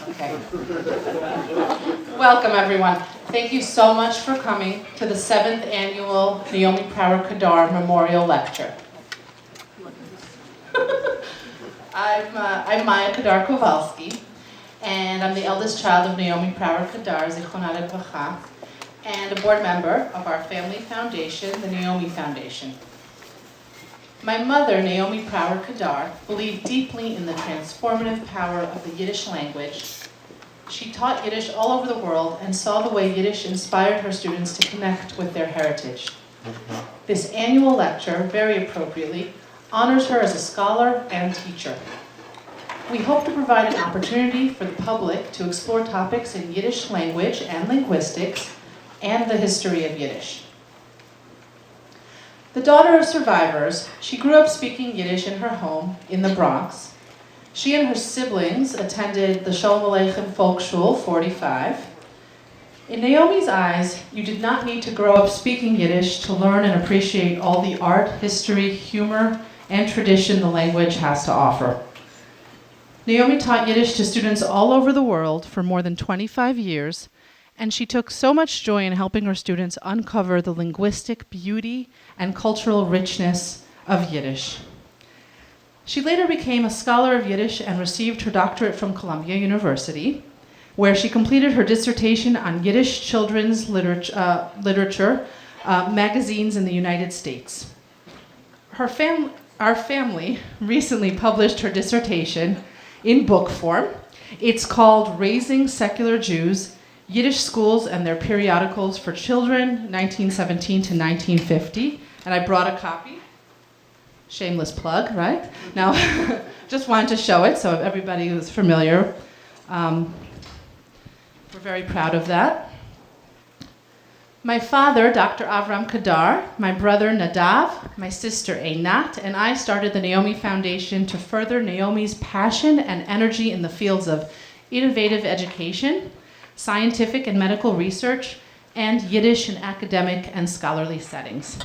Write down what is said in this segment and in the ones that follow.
Okay. Welcome, everyone. Thank you so much for coming to the 7th annual Naomi Prawer Kadar Memorial Lecture. I'm Maya Kadar Kovalsky, and I'm the eldest child of Naomi Prawer Kadar, Zichronah Livracha, and a board member of our family foundation, the Naomi Foundation. My mother, Naomi Prawer Kadar, believed deeply in the transformative power of the Yiddish language. She taught Yiddish all over the world and saw the way Yiddish inspired her students to connect with their heritage. This annual lecture, very appropriately, honors her as a scholar and teacher. We hope to provide an opportunity for the public to explore topics in Yiddish language and linguistics and the history of Yiddish. The daughter of survivors, she grew up speaking Yiddish in her home in the Bronx. She and her siblings attended the Shalom Aleichem Volksschule 45. In Naomi's eyes, you did not need to grow up speaking Yiddish to learn and appreciate all the art, history, humor, and tradition the language has to offer. Naomi taught Yiddish to students all over the world for more than 25 years, and she took so much joy in helping her students uncover the linguistic beauty and cultural richness of Yiddish. She later became a scholar of Yiddish and received her doctorate from Columbia University, where she completed her dissertation on Yiddish children's literature magazines in the United States. Our family recently published her dissertation in book form. It's called Raising Secular Jews, Yiddish Schools and Their Periodicals for Children, 1917 to 1950. And I brought a copy. Shameless plug, right? Now, just wanted to show it so everybody who's familiar. We're very proud of that. My father, Dr. Avram Kadar, my brother Nadav, my sister Einat, and I started the Naomi Foundation to further Naomi's passion and energy in the fields of innovative education, scientific and medical research, and Yiddish in academic and scholarly settings.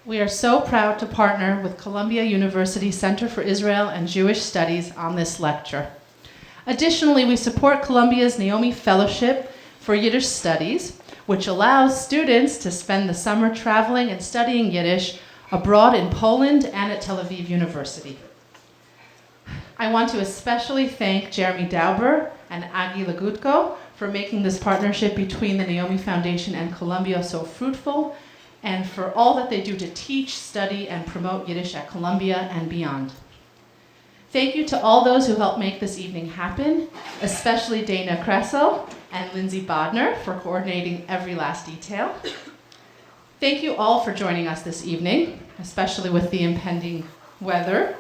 We are so proud to partner with Columbia University Center for Israel and Jewish Studies on this lecture. Additionally, we support Columbia's Naomi Fellowship for Yiddish Studies, which allows students to spend the summer traveling and studying Yiddish abroad in Poland and at Tel Aviv University. I want to especially thank Jeremy Dauber and Agi Lagutko for making this partnership between the Naomi Foundation and Columbia so fruitful, and for all that they do to teach, study, and promote Yiddish at Columbia and beyond. Thank you to all those who helped make this evening happen, especially Dana Kressel and Lindsay Bodner for coordinating every last detail. Thank you all for joining us this evening, especially with the impending weather.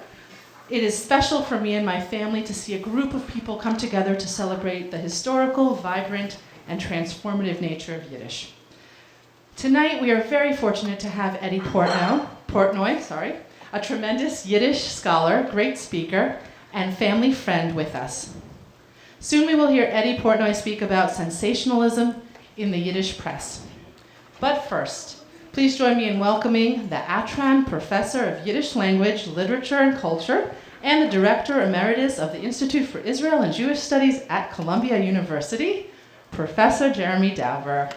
It is special for me and my family to see a group of people come together to celebrate the historical, vibrant, and transformative nature of Yiddish. Tonight, we are very fortunate to have Eddy Portnoy, a tremendous Yiddish scholar, great speaker, and family friend with us. Soon we will hear Eddy Portnoy speak about sensationalism in the Yiddish press. But first, please join me in welcoming the Atran Professor of Yiddish Language, Literature, and Culture, and the Director Emeritus of the Institute for Israel and Jewish Studies at Columbia University, Professor Jeremy Dauber.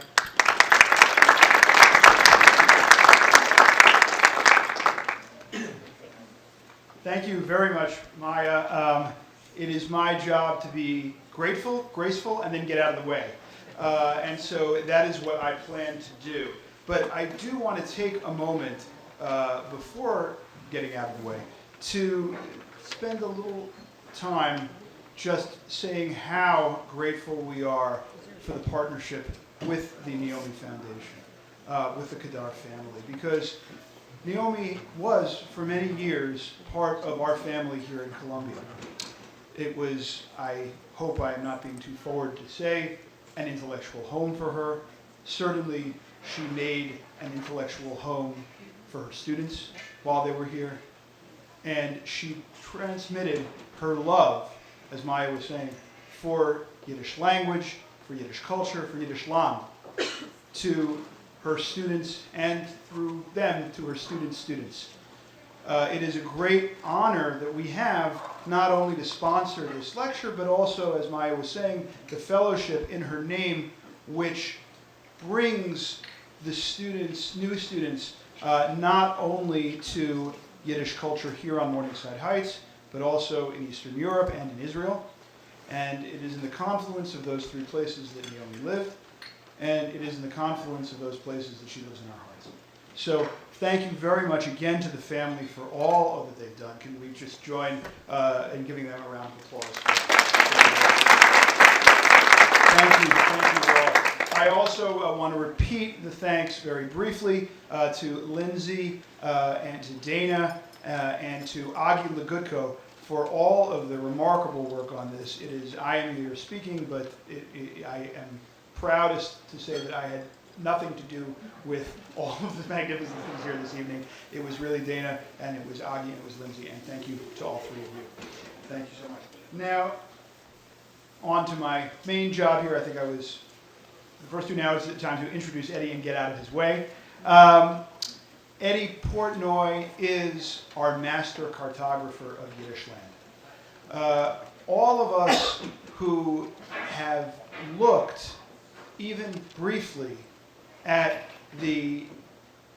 Thank you very much, Maya. It is my job to be grateful, graceful, and then get out of the way. And so that is what I plan to do. But I do want to take a moment before getting out of the way to spend a little time just saying how grateful we are for the partnership with the Naomi Foundation, with the Kadar family, because Naomi was, for many years, part of our family here in Columbia. It was, I hope I am not being too forward to say, an intellectual home for her. Certainly, she made an intellectual home for her students while they were here. And she transmitted her love, as Maya was saying, for Yiddish language, for Yiddish culture, for Yiddish land, to her students, and through them to her students' students. It is a great honor that we have not only to sponsor this lecture, but also, as Maya was saying, the fellowship in her name, which brings the students, new students, not only to Yiddish culture here on Morningside Heights, but also in Eastern Europe and in Israel. And it is in the confluence of those three places that Naomi lived, and it is in the confluence of those places that she lives in our hearts. So thank you very much again to the family for all of that they've done. Can we just join in giving them a round of applause? Thank you all. I also want to repeat the thanks very briefly to Lindsay and to Dana and to Agi Legutko for all of the remarkable work on this. I am here speaking, but I am proudest to say that I had nothing to do with all of the magnificent things here this evening. It was really Dana, and it was Agi, and it was Lindsay, and thank you to all three of you. Thank you so much. Now, on to my main job here. I think the first 2 now is the time to introduce Eddy and get out of his way. Eddy Portnoy is our master cartographer of Yiddish land. All of us who have looked, even briefly, at the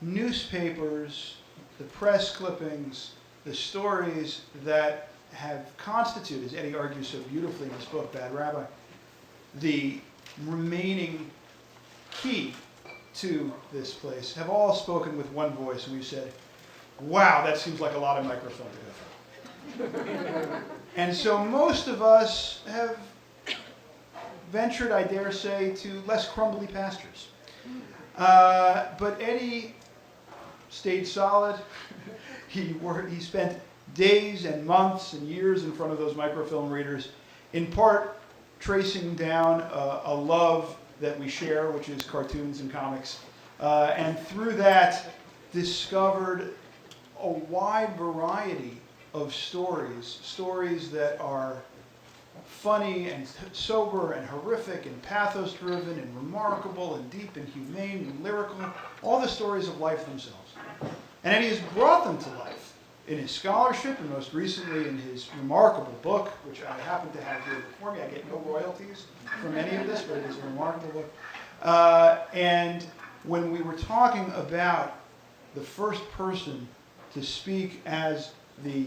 newspapers, the press clippings, the stories that have constituted, as Eddy argues so beautifully in his book, Bad Rabbi, the remaining key to this place, have all spoken with one voice, and we've said, wow, that seems like a lot of microfilm to go through. And so most of us have ventured, I dare say, to less crumbly pastures. But Eddy stayed solid. He spent days and months and years in front of those microfilm readers, in part tracing down a love that we share, which is cartoons and comics, and through that discovered a wide variety of stories that are funny and sober and horrific and pathos-driven and remarkable and deep and humane and lyrical, all the stories of life themselves. And Eddy has brought them to life in his scholarship, and most recently in his remarkable book, which I happen to have here before me. I get no royalties from any of this, but it is a remarkable book. And when we were talking about the first person to speak as the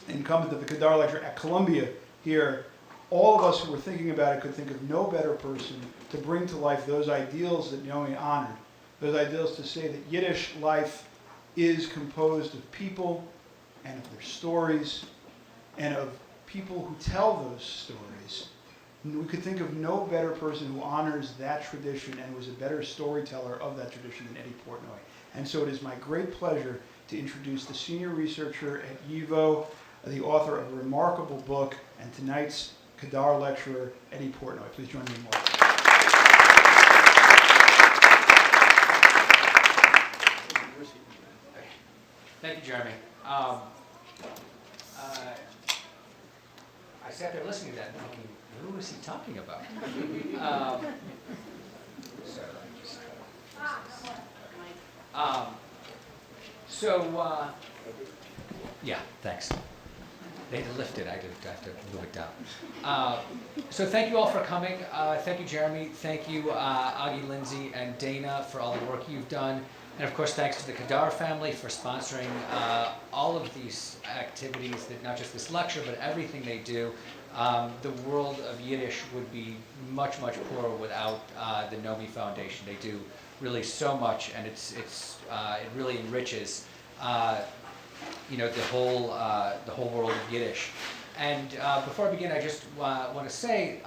incumbent of the Kadar lecture at Columbia here, all of us who were thinking about it could think of no better person to bring to life those ideals that Naomi honored, those ideals to say that Yiddish life is composed of people and of their stories and of people who tell those stories. And we could think of no better person who honors that tradition and was a better storyteller of that tradition than Eddy Portnoy. And so it is my great pleasure to introduce the senior researcher at YIVO, the author of a remarkable book, and tonight's Kadar lecturer, Eddy Portnoy. Please join me in welcoming. Thank you, Jeremy. I sat there listening to that and thinking, who is he talking about? So let me just yeah, thanks. They had to lift it. I have to move it down. So thank you all for coming. Thank you, Jeremy. Thank you, Agi, Lindsay, and Dana for all the work you've done. And of course, thanks to the Kadar family for sponsoring all of these activities, that not just this lecture, but everything they do. The world of Yiddish would be much, much poorer without the Naomi Foundation. They do really so much, and it really enriches the whole world of Yiddish. And before I begin, I just want to say,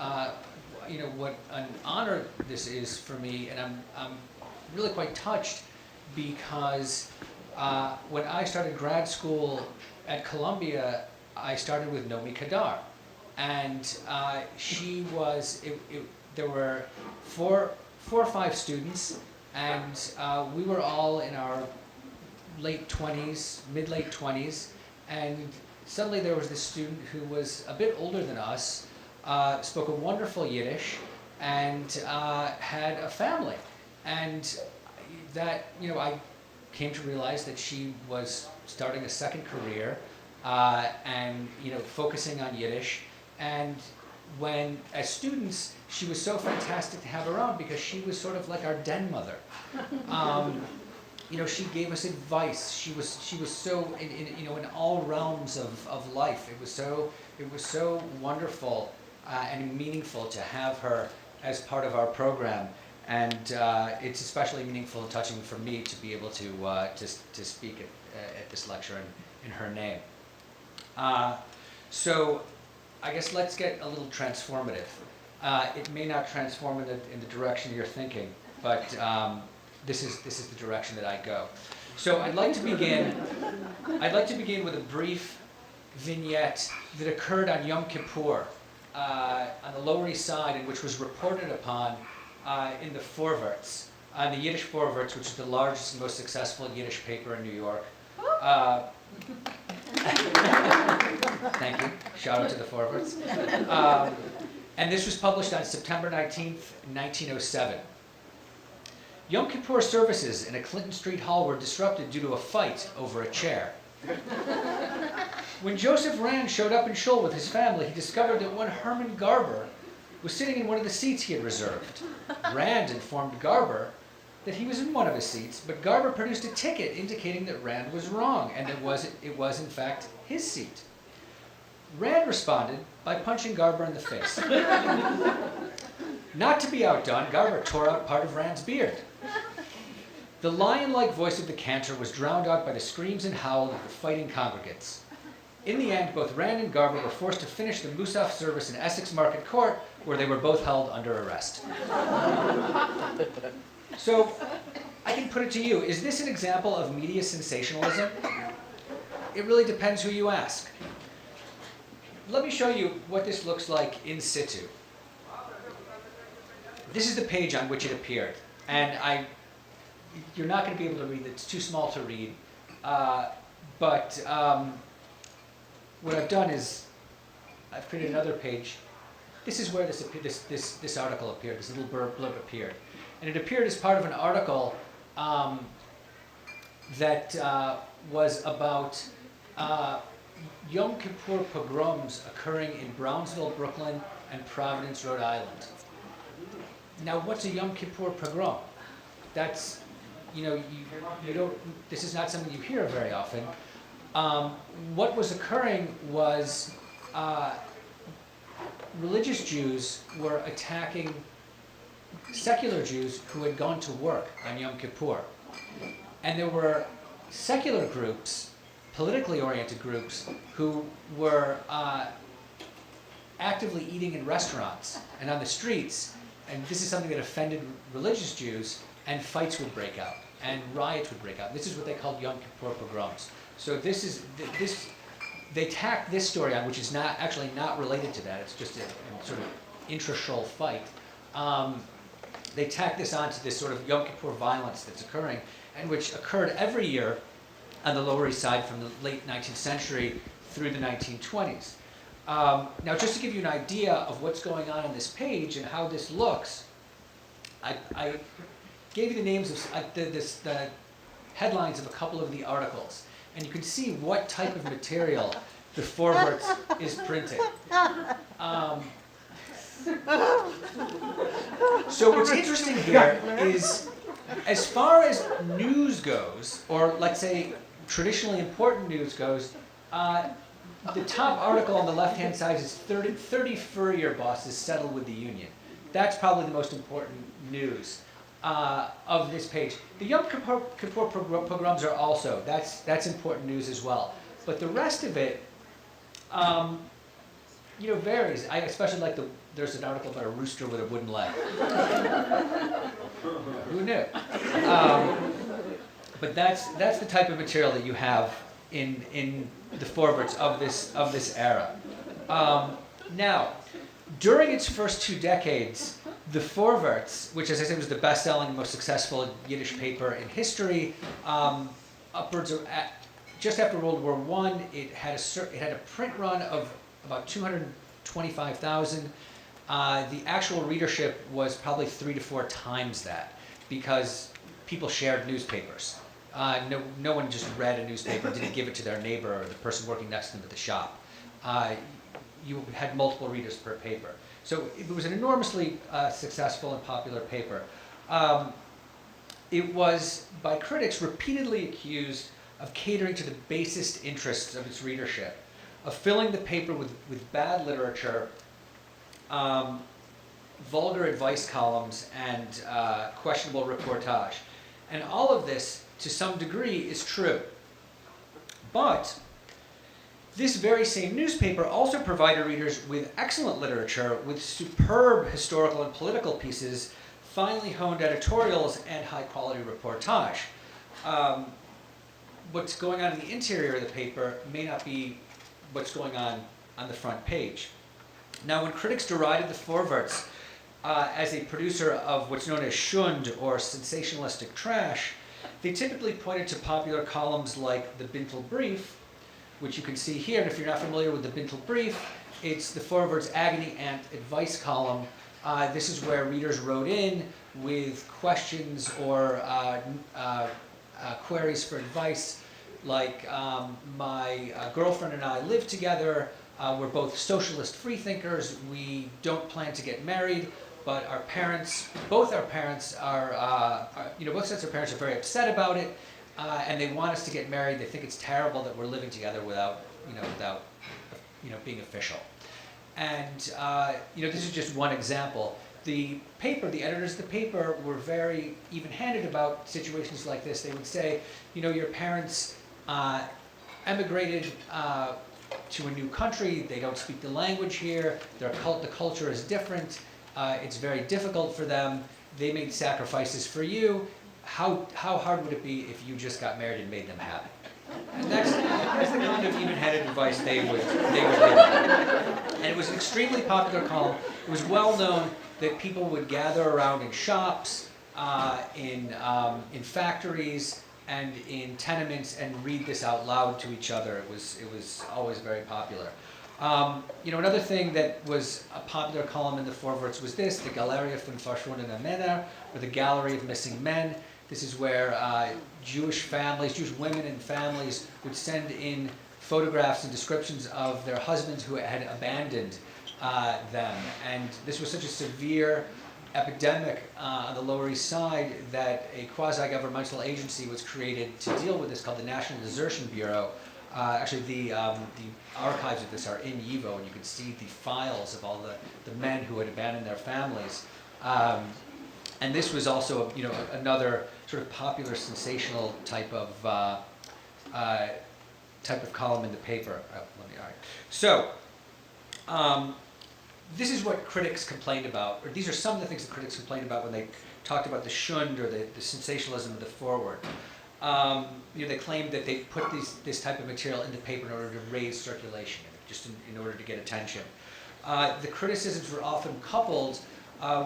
what an honor this is for me, and I'm really quite touched, because when I started grad school at Columbia, I started with Naomi Kadar, and she was. There were four or five students, and we were all in our late 20s, mid-late 20s, and suddenly there was this student who was a bit older than us, spoke a wonderful Yiddish, and had a family, and that came to realize that she was starting a second career and focusing on Yiddish. And when, as students, she was so fantastic to have around because she was sort of like our den mother. She gave us advice. She was so in all realms of life. It was so wonderful and meaningful to have her as part of our program. And it's especially meaningful and touching for me to be able to speak at this lecture in her name. So I guess let's get a little transformative. It may not transform in the direction you're thinking, but this is the direction that I go. So I'd like to begin with a brief vignette that occurred on Yom Kippur on the Lower East Side, and which was reported upon in the Vorwärts, the Yiddish Vorwärts, which is the largest and most successful Yiddish paper in New York. Thank you. Shout out to the Vorwärts. And this was published on September 19th, 1907. Yom Kippur services in a Clinton Street hall were disrupted due to a fight over a chair. When Joseph Rand showed up in Shul with his family, he discovered that one Herman Garber was sitting in one of the seats he had reserved. Rand informed Garber that he was in one of his seats, but Garber produced a ticket indicating that Rand was wrong and that it was in fact his seat. Rand responded by punching Garber in the face. Not to be outdone, Garber tore out part of Rand's beard. The lion-like voice of the cantor was drowned out by the screams and howls of the fighting congregants. In the end, both Rand and Garber were forced to finish the Musaf service in Essex Market Court, where they were both held under arrest. So, I can put it to you, is this an example of media sensationalism? It really depends who you ask. Let me show you what this looks like in situ. This is the page on which it appeared, and you're not going to be able to read it, it's too small to read, but what I've done is I've created another page. This is where this article appeared, this little blurb appeared. And it appeared as part of an article that was about Yom Kippur pogroms occurring in Brownsville, Brooklyn, and Providence, Rhode Island. Now, what's a Yom Kippur pogrom? That's, you don't, this is not something you hear very often. What was occurring was religious Jews were attacking secular Jews who had gone to work on Yom Kippur. And there were secular groups, politically oriented groups, who were actively eating in restaurants and on the streets. And this is something that offended religious Jews, and fights would break out, and riots would break out. This is what they called Yom Kippur pogroms. So they tacked this story on, which is actually not related to that. It's just a sort of intra-shul fight. They tacked this onto this sort of Yom Kippur violence that's occurring, and which occurred every year on the Lower East Side from the late 19th century through the 1920s. Now, just to give you an idea of what's going on this page and how this looks, I gave you the names of the headlines of a couple of the articles, and you can see what type of material the Vorwärts is printing. So what's interesting here is, as far as news goes, or let's say traditionally important news goes, the top article on the left-hand side is 30 Furrier bosses settled with the union. That's probably the most important news of this page. The Yom Kippur pogroms are also, that's important news as well. But the rest of it, varies. I especially like there's an article about a rooster with a wooden leg. Who knew? But that's the type of material that you have in the Vorwärts of this era. Now, during its first 2 decades, the Vorwärts, which, as I said, was the best-selling, most successful Yiddish paper in history, upwards of just after World War I, it had a print run of about 225,000. The actual readership was probably 3 to 4 times that, because people shared newspapers. No one just read a newspaper, didn't give it to their neighbor or the person working next to them at the shop. You had multiple readers per paper. So it was an enormously successful and popular paper. It was, by critics, repeatedly accused of catering to the basest interests of its readership, of filling the paper with bad literature, vulgar advice columns, and questionable reportage. And all of this, to some degree, is true. But this very same newspaper also provided readers with excellent literature, with superb historical and political pieces, finely honed editorials, and high-quality reportage. What's going on in the interior of the paper may not be what's going on the front page. Now, when critics derided the Vorwärts as a producer of what's known as Schund, or sensationalistic trash, they typically pointed to popular columns like the Bintel Brief, which you can see here. And if you're not familiar with the Bintel Brief, it's the Vorwärts Agony Ant advice column. This is where readers wrote in with questions or queries for advice, like my girlfriend and I live together. We're both socialist freethinkers. We don't plan to get married, but our parents, both our parents are, both sets of parents are very upset about it, and they want us to get married. They think it's terrible that we're living together without being official. And this is just one example. The editors of the paper were very even-handed about situations like this. They would say, your parents emigrated to a new country. They don't speak the language here. The culture is different. It's very difficult for them. They made sacrifices for you. How hard would it be if you just got married and made them happy? And that's the kind of even-handed advice they would give. And it was an extremely popular column. It was well known that people would gather around in shops, in factories, and in tenements, and read this out loud to each other. It was always very popular. Another thing that was a popular column in the Vorwärts was this, the Galerie von verschwundenen Männern, or the Gallery of Missing Men. This is where Jewish women and families would send in photographs and descriptions of their husbands who had abandoned them. And this was such a severe epidemic on the Lower East Side that a quasi-governmental agency was created to deal with this, called the National Desertion Bureau. Actually, the archives of this are in YIVO, and you can see the files of all the men who had abandoned their families. And this was also, another sort of popular, sensational type of column in the paper. So, this is what critics complained about, or these are some of the things that critics complained about when they talked about the Schund or the sensationalism of the Forward. They claimed that they put this type of material in the paper in order to raise circulation, just in order to get attention. The criticisms were often coupled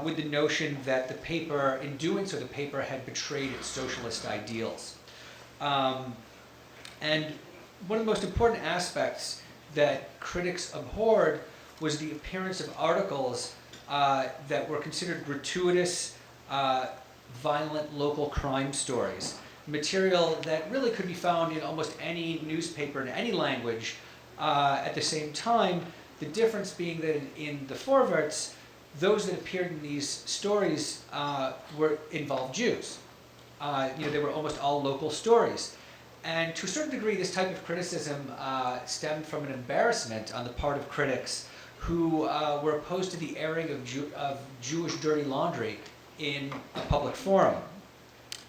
with the notion that the paper, in doing so, the paper had betrayed its socialist ideals. And one of the most important aspects that critics abhorred was the appearance of articles that were considered gratuitous, violent local crime stories. Material that really could be found in almost any newspaper in any language. At the same time, the difference being that in the Vorwärts, those that appeared in these stories involved Jews. They were almost all local stories. And to a certain degree, this type of criticism stemmed from an embarrassment on the part of critics who were opposed to the airing of Jewish dirty laundry in a public forum.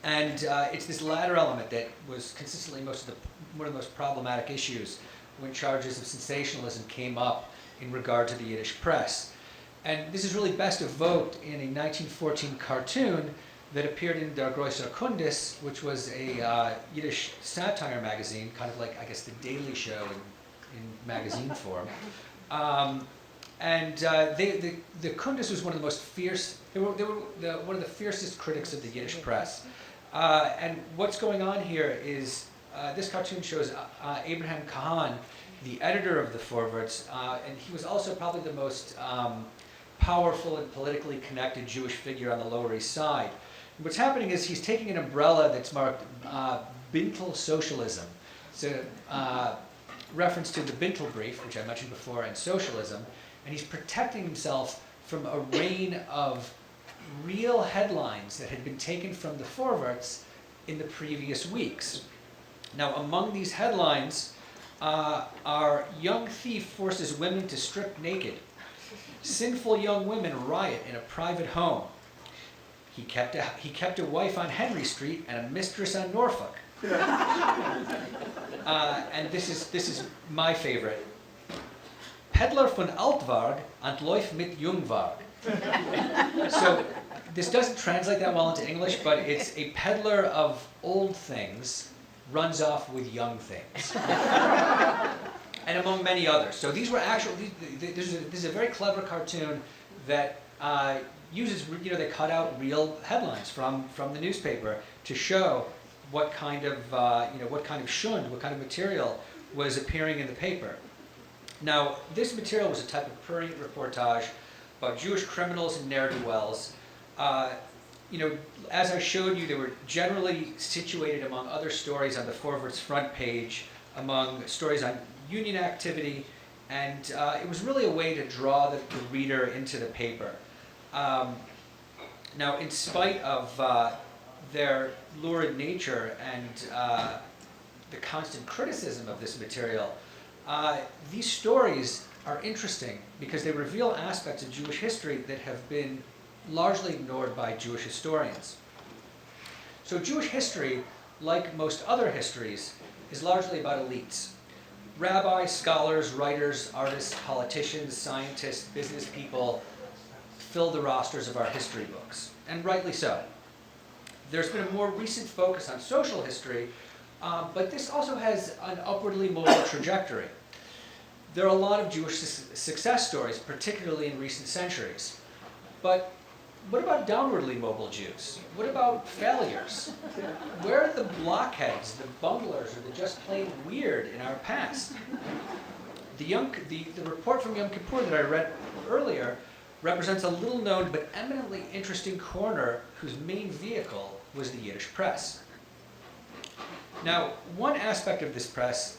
And it's this latter element that was consistently one of the most problematic issues when charges of sensationalism came up in regard to the Yiddish press. And this is really best evoked in a 1914 cartoon that appeared in Der Größer Kundis, which was a Yiddish satire magazine, kind of like, I guess, The Daily Show in magazine form. The Kundis was one of the most fierce. They were one of the fiercest critics of the Yiddish press. And what's going on here is this cartoon shows Abraham Kahan, the editor of the Vorwärts, and he was also probably the most powerful and politically connected Jewish figure on the Lower East Side. And what's happening is he's taking an umbrella that's marked Bintel socialism. It's a reference to the Bintel brief, which I mentioned before, and socialism, and he's protecting himself from a rain of real headlines that had been taken from the Vorwärts in the previous weeks. Now, among these headlines are young thief forces women to strip naked. Sinful young women riot in a private home. He kept a wife on Henry Street and a mistress on Norfolk. And this is my favorite. Peddler von Altvarg entläuft mit Jungvarg. So this doesn't translate that well into English, but it's a peddler of old things runs off with young things. And among many others. So these were this is a very clever cartoon that uses, they cut out real headlines from the newspaper to show what kind of shund, what kind of material was appearing in the paper. Now, this material was a type of prurient reportage about Jewish criminals and ne'er-do-wells. As I showed you, they were generally situated among other stories on the Vorwärts front page, among stories on union activity, and it was really a way to draw the reader into the paper. Now, in spite of their lurid nature and the constant criticism of this material, these stories are interesting because they reveal aspects of Jewish history that have been largely ignored by Jewish historians. So Jewish history, like most other histories, is largely about elites. Rabbis, scholars, writers, artists, politicians, scientists, business people fill the rosters of our history books, and rightly so. There's been a more recent focus on social history, but this also has an upwardly mobile trajectory. There are a lot of Jewish success stories, particularly in recent centuries. But what about downwardly mobile Jews? What about failures? Where are the blockheads, the bunglers, or the just plain weird in our past? The report from Yom Kippur that I read earlier represents a little-known but eminently interesting corner whose main vehicle was the Yiddish press. Now, one aspect of this press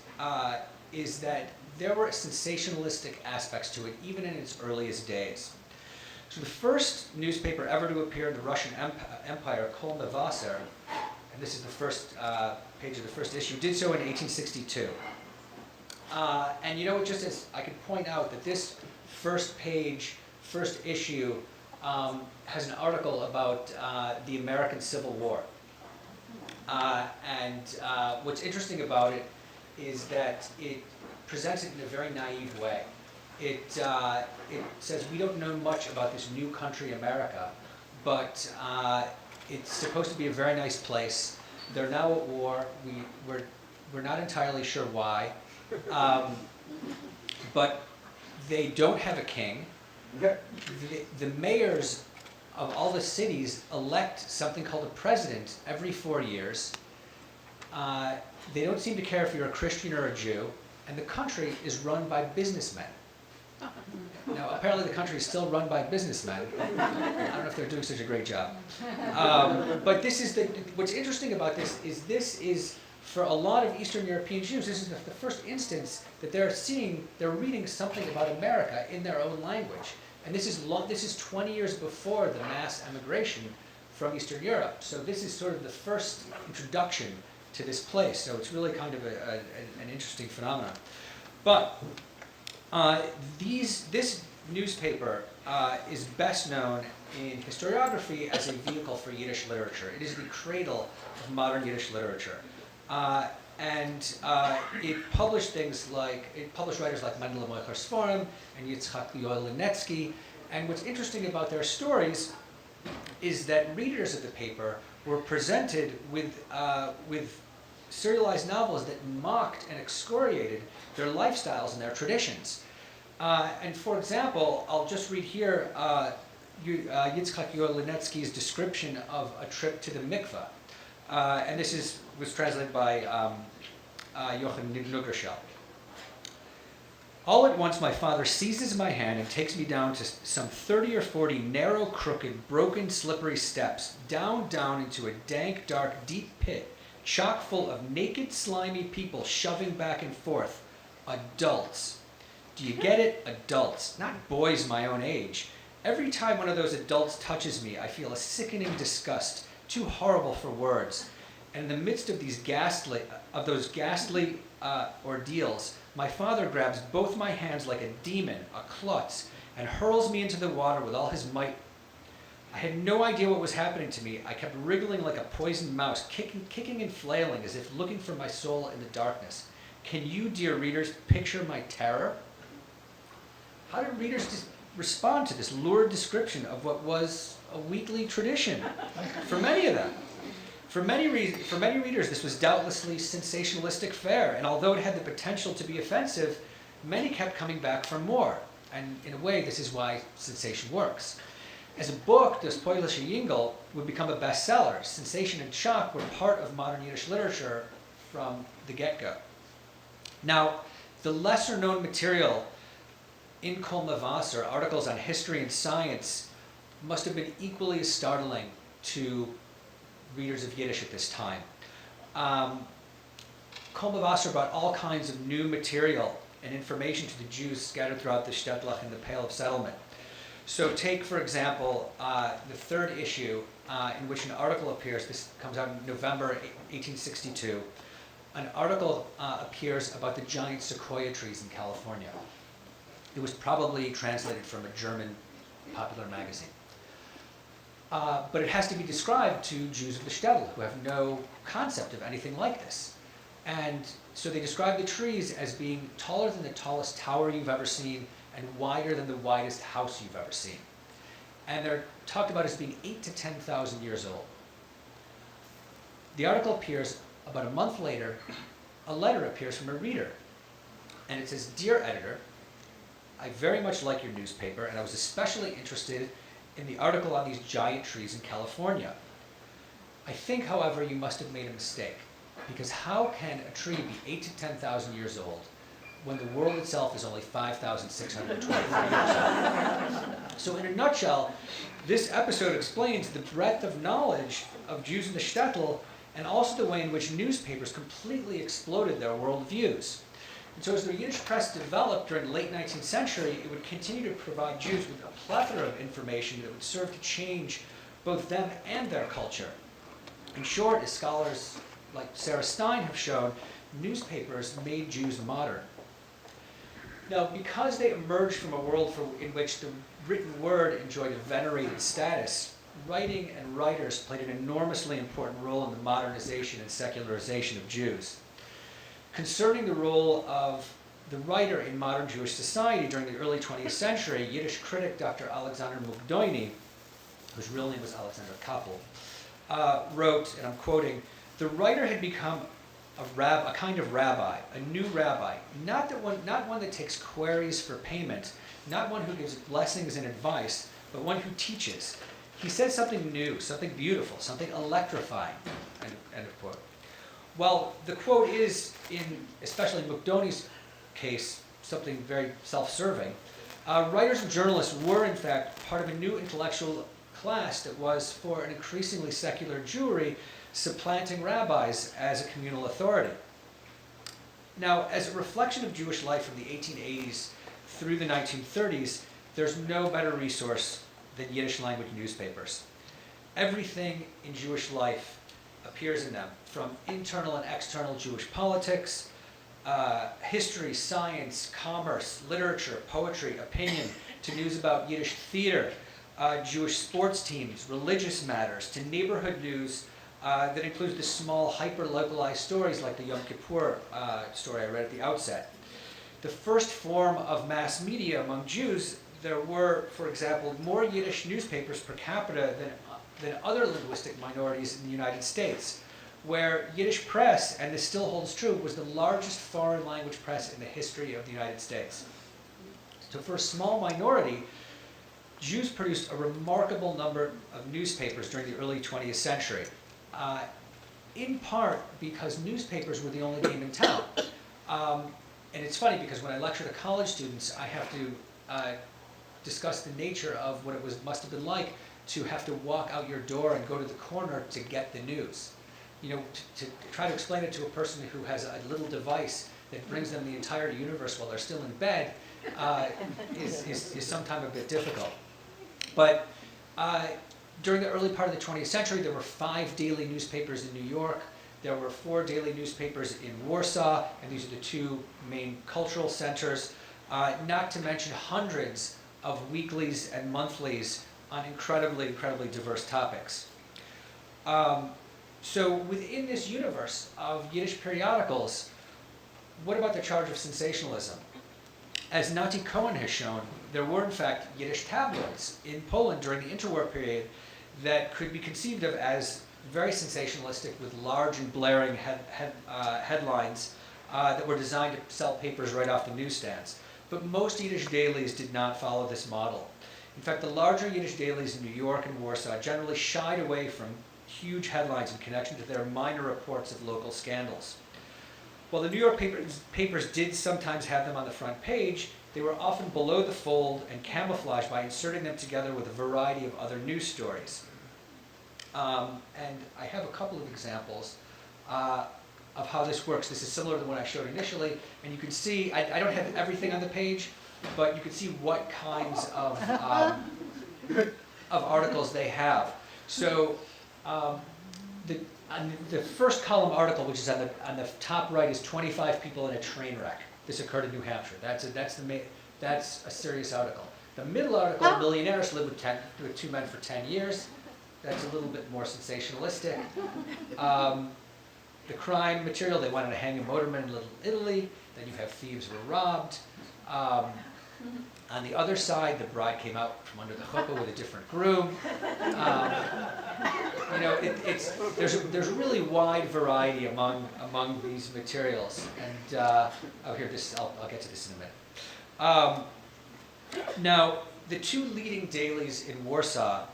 is that there were sensationalistic aspects to it, even in its earliest days. So the first newspaper ever to appear in the Russian Empire, Kol Nevasser, and this is the first page of the first issue, did so in 1862. And just as I could point out that this first page, first issue, has an article about the American Civil War. And what's interesting about it is that it presents it in a very naive way. It says we don't know much about this new country, America, but it's supposed to be a very nice place. They're now at war. We're not entirely sure why, but they don't have a king. The mayors of all the cities elect something called a president every 4 years. They don't seem to care if you're a Christian or a Jew, and the country is run by businessmen. Now, apparently the country is still run by businessmen. I don't know if they're doing such a great job. But what's interesting about this is for a lot of Eastern European Jews, this is the first instance that they're reading something about America in their own language. And this is 20 years before the mass emigration from Eastern Europe. So this is sort of the first introduction to this place. So it's really kind of an interesting phenomenon. But this newspaper is best known in historiography as a vehicle for Yiddish literature. It is the cradle of modern Yiddish literature. And it published writers like Mendele Moicher Sforim and Yitzchak Yoel Linetsky. And what's interesting about their stories is that readers of the paper were presented with serialized novels that mocked and excoriated their lifestyles and their traditions. And for example, I'll just read here Yitzchak Yoel Linetsky's description of a trip to the mikveh. And this was translated by Jochen Nugershell. All at once my father seizes my hand and takes me down to some 30 or 40 narrow, crooked, broken, slippery steps, down into a dank, dark, deep pit, chock full of naked, slimy people shoving back and forth. Adults. Do you get it? Adults, not boys my own age. Every time one of those adults touches me, I feel a sickening disgust, too horrible for words. And in the midst of those ghastly ordeals, my father grabs both my hands like a demon, a klutz, and hurls me into the water with all his might. I had no idea what was happening to me. I kept wriggling like a poisoned mouse, kicking and flailing as if looking for my soul in the darkness. Can you, dear readers, picture my terror? How did readers respond to this lurid description of what was a weekly tradition for many of them? For many readers, this was doubtlessly sensationalistic fare, and although it had the potential to be offensive, many kept coming back for more. And in a way, this is why sensation works. As a book, Das Polische Jingle would become a bestseller. Sensation and shock were part of modern Yiddish literature from the get-go. Now, the lesser-known material in Kol Mavasser, articles on history and science, must have been equally as startling to readers of Yiddish at this time. Kol Mavasser brought all kinds of new material and information to the Jews scattered throughout the Shtetl and the Pale of Settlement. So take, for example, the third issue in which an article appears. This comes out in November 1862. An article appears about the giant sequoia trees in California. It was probably translated from a German popular magazine. But it has to be described to Jews of the Shtetl who have no concept of anything like this. And so they describe the trees as being taller than the tallest tower you've ever seen and wider than the widest house you've ever seen. And they're talked about as being 8,000 to 10,000 years old. The article appears about a month later. A letter appears from a reader. And it says, "Dear editor, I very much like your newspaper, and I was especially interested in the article on these giant trees in California. I think, however, you must have made a mistake, because how can a tree be 8,000 to 10,000 years old when the world itself is only 5,624 years old?" So in a nutshell, this episode explains the breadth of knowledge of Jews in the Shtetl and also the way in which newspapers completely exploded their worldviews. And so as the Yiddish press developed during the late 19th century, it would continue to provide Jews with a plethora of information that would serve to change both them and their culture. In short, as scholars like Sarah Stein have shown, newspapers made Jews modern. Now, because they emerged from a world in which the written word enjoyed a venerated status, writing and writers played an enormously important role in the modernization and secularization of Jews. Concerning the role of the writer in modern Jewish society during the early 20th century, Yiddish critic Dr. Alexander Mugdoini, whose real name was Alexander Kappel, wrote, and I'm quoting, "The writer had become a kind of rabbi, a new rabbi, not one that takes queries for payment, not one who gives blessings and advice, but one who teaches. He said something new, something beautiful, something electrifying," end of quote. Well, the quote is, in especially Mugdoini's case, something very self-serving. Writers and journalists were, in fact, part of a new intellectual class that was, for an increasingly secular Jewry, supplanting rabbis as a communal authority. Now, as a reflection of Jewish life from the 1880s through the 1930s, there's no better resource than Yiddish language newspapers. Everything in Jewish life appears in them, from internal and external Jewish politics, history, science, commerce, literature, poetry, opinion, to news about Yiddish theater, Jewish sports teams, religious matters, to neighborhood news that includes the small, hyper-localized stories like the Yom Kippur story I read at the outset. The first form of mass media among Jews, there were, for example, more Yiddish newspapers per capita than other linguistic minorities in the United States, where Yiddish press, and this still holds true, was the largest foreign language press in the history of the United States. So for a small minority, Jews produced a remarkable number of newspapers during the early 20th century, in part because newspapers were the only game in town. And it's funny because when I lecture to college students, I have to discuss the nature of what must have been like to have to walk out your door and go to the corner to get the news. to try to explain it to a person who has a little device that brings them the entire universe while they're still in bed is sometimes a bit difficult. But during the early part of the 20th century, there were 5 daily newspapers in New York. There were 4 daily newspapers in Warsaw, and these are the 2 main cultural centers, not to mention hundreds of weeklies and monthlies on incredibly, incredibly diverse topics. So within this universe of Yiddish periodicals, what about the charge of sensationalism? As Nati Cohen has shown, there were in fact Yiddish tabloids in Poland during the interwar period that could be conceived of as very sensationalistic with large and blaring headlines that were designed to sell papers right off the newsstands. But most Yiddish dailies did not follow this model. In fact, the larger Yiddish dailies in New York and Warsaw generally shied away from huge headlines in connection to their minor reports of local scandals. While the New York papers did sometimes have them on the front page, they were often below the fold and camouflaged by inserting them together with a variety of other news stories. And I have a couple of examples of how this works. This is similar to the one I showed initially, and you can see, I don't have everything on the page, but you can see what kinds of articles they have. So the first column article, which is on the top right, is 25 people in a train wreck. This occurred in New Hampshire. That's a serious article. The middle article, millionaires lived with 2 men for 10 years. That's a little bit more sensationalistic. The crime material, they wanted to hang a motorman in Little Italy. Then you have thieves were robbed. On the other side, the bride came out from under the chuppah with a different groom. There's a really wide variety among these materials. And I'll get to this in a minute. Now, the 2 leading dailies in Warsaw,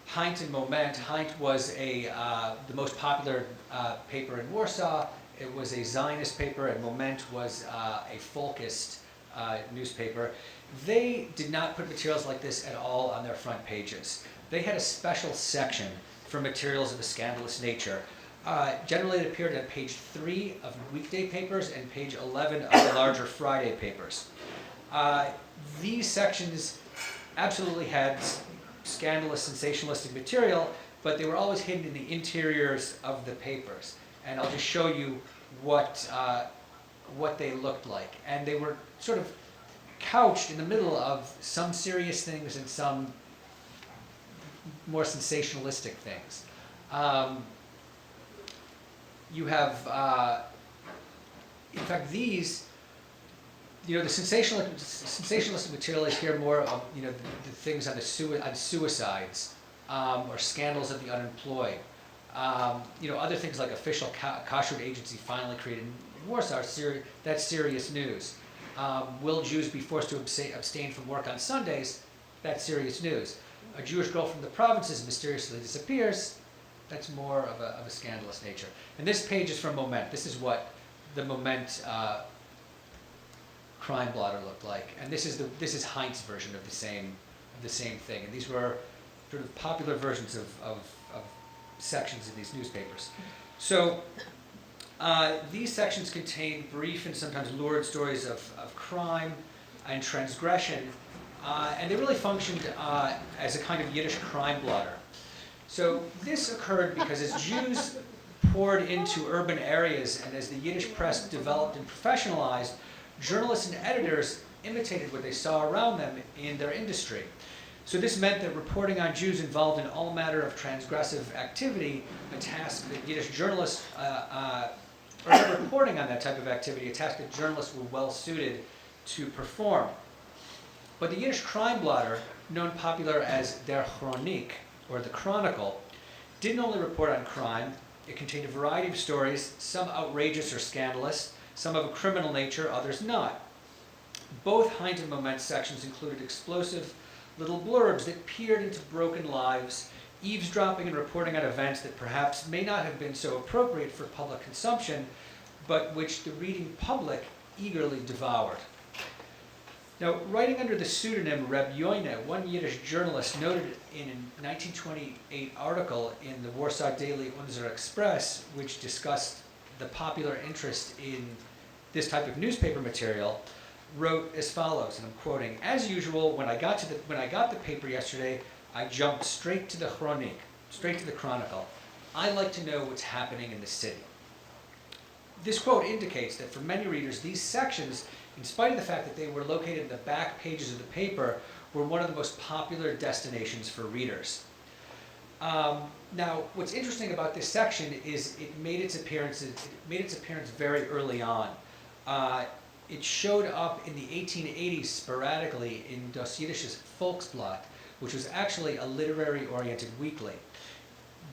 Heint and Moment. Heint was the most popular paper in Warsaw. It was a Zionist paper, and Moment was a folkist newspaper. They did not put materials like this at all on their front pages. They had a special section for materials of a scandalous nature. Generally, it appeared on page 3 of weekday papers and page 11 of the larger Friday papers. These sections absolutely had scandalous, sensationalistic material, but they were always hidden in the interiors of the papers. And I'll just show you what they looked like. And they were sort of couched in the middle of some serious things and some more sensationalistic things. You have, in fact, these, the sensationalistic material is here more of, the things on suicides or scandals of the unemployed. Other things like official kashrut agency finally created in Warsaw, that's serious news. Will Jews be forced to abstain from work on Sundays? That's serious news. A Jewish girl from the provinces mysteriously disappears. That's more of a scandalous nature. And this page is from Moment. This is what the Moment crime blotter looked like. And this is Heint's version of the same thing. And these were sort of popular versions of sections in these newspapers. So these sections contain brief and sometimes lurid stories of crime and transgression, and they really functioned as a kind of Yiddish crime blotter. So this occurred because as Jews poured into urban areas and as the Yiddish press developed and professionalized, journalists and editors imitated what they saw around them in their industry. So this meant that reporting on Jews involved in all manner of transgressive activity, a task that Yiddish journalists, or reporting on that type of activity, a task that journalists were well suited to perform. But the Yiddish crime blotter, known popular as Der Chronik, or the Chronicle, didn't only report on crime. It contained a variety of stories, some outrageous or scandalous, some of a criminal nature, others not. Both Heint and Moment sections included explosive little blurbs that peered into broken lives, eavesdropping and reporting on events that perhaps may not have been so appropriate for public consumption, but which the reading public eagerly devoured. Now, writing under the pseudonym Reb Yoine, one Yiddish journalist noted in a 1928 article in the Warsaw Daily Unser Express, which discussed the popular interest in this type of newspaper material, wrote as follows, and I'm quoting, "As usual, when I got the paper yesterday, I jumped straight to the Chronik, straight to the Chronicle. I like to know what's happening in the city." This quote indicates that for many readers, these sections, in spite of the fact that they were located in the back pages of the paper, were one of the most popular destinations for readers. Now, what's interesting about this section is it made its appearance very early on. It showed up in the 1880s sporadically in Das Jiddisches Volksblatt, which was actually a literary-oriented weekly.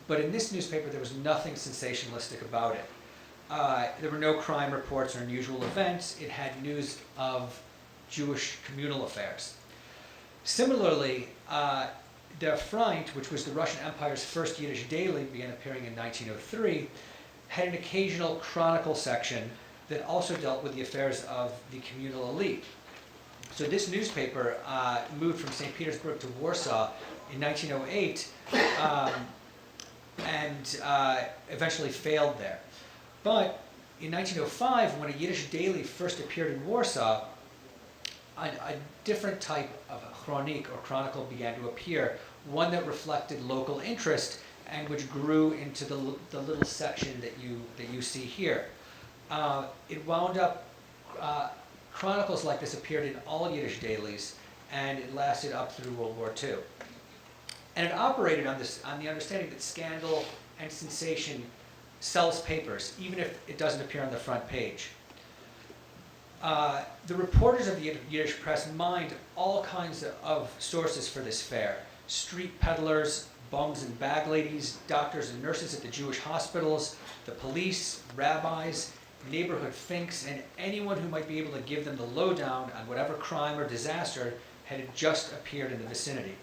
But in this newspaper, there was nothing sensationalistic about it. There were no crime reports or unusual events. It had news of Jewish communal affairs. Similarly, Der Freund, which was the Russian Empire's first Yiddish daily, began appearing in 1903, had an occasional chronicle section that also dealt with the affairs of the communal elite. So this newspaper moved from St. Petersburg to Warsaw in 1908 and eventually failed there. But in 1905, when a Yiddish daily first appeared in Warsaw, a different type of chronik or chronicle began to appear, one that reflected local interest and which grew into the little section that you see here. It wound up, chronicles like this appeared in all Yiddish dailies, and it lasted up through World War II. And it operated on the understanding that scandal and sensation sells papers, even if it doesn't appear on the front page. The reporters of the Yiddish press mined all kinds of sources for this fair: street peddlers, bums and bag ladies, doctors and nurses at the Jewish hospitals, the police, rabbis, neighborhood finks, and anyone who might be able to give them the lowdown on whatever crime or disaster had just appeared in the vicinity.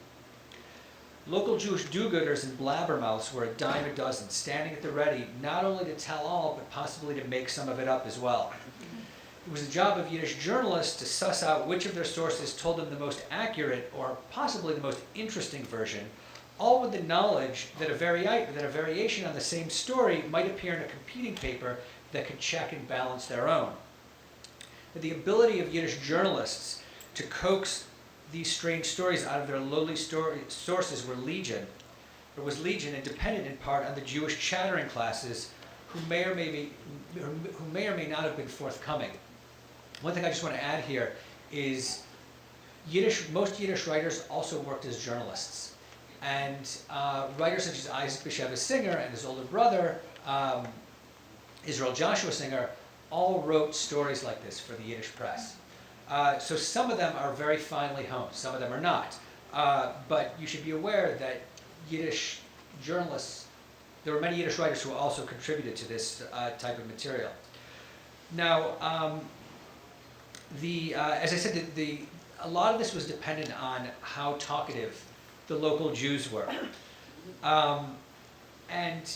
Local Jewish do-gooders and blabbermouths were a dime a dozen, standing at the ready, not only to tell all, but possibly to make some of it up as well. It was the job of Yiddish journalists to suss out which of their sources told them the most accurate or possibly the most interesting version, all with the knowledge that a variation on the same story might appear in a competing paper that could check and balance their own. The ability of Yiddish journalists to coax these strange stories out of their lowly sources was legion, and depended in part on the Jewish chattering classes who may or may not have been forthcoming. One thing I just want to add here is most Yiddish writers also worked as journalists. And writers such as Isaac Bashevis Singer and his older brother, Israel Joshua Singer, all wrote stories like this for the Yiddish press. So some of them are very finely honed, some of them are not. But you should be aware that Yiddish journalists, there were many Yiddish writers who also contributed to this type of material. Now, as I said, a lot of this was dependent on how talkative the local Jews were. And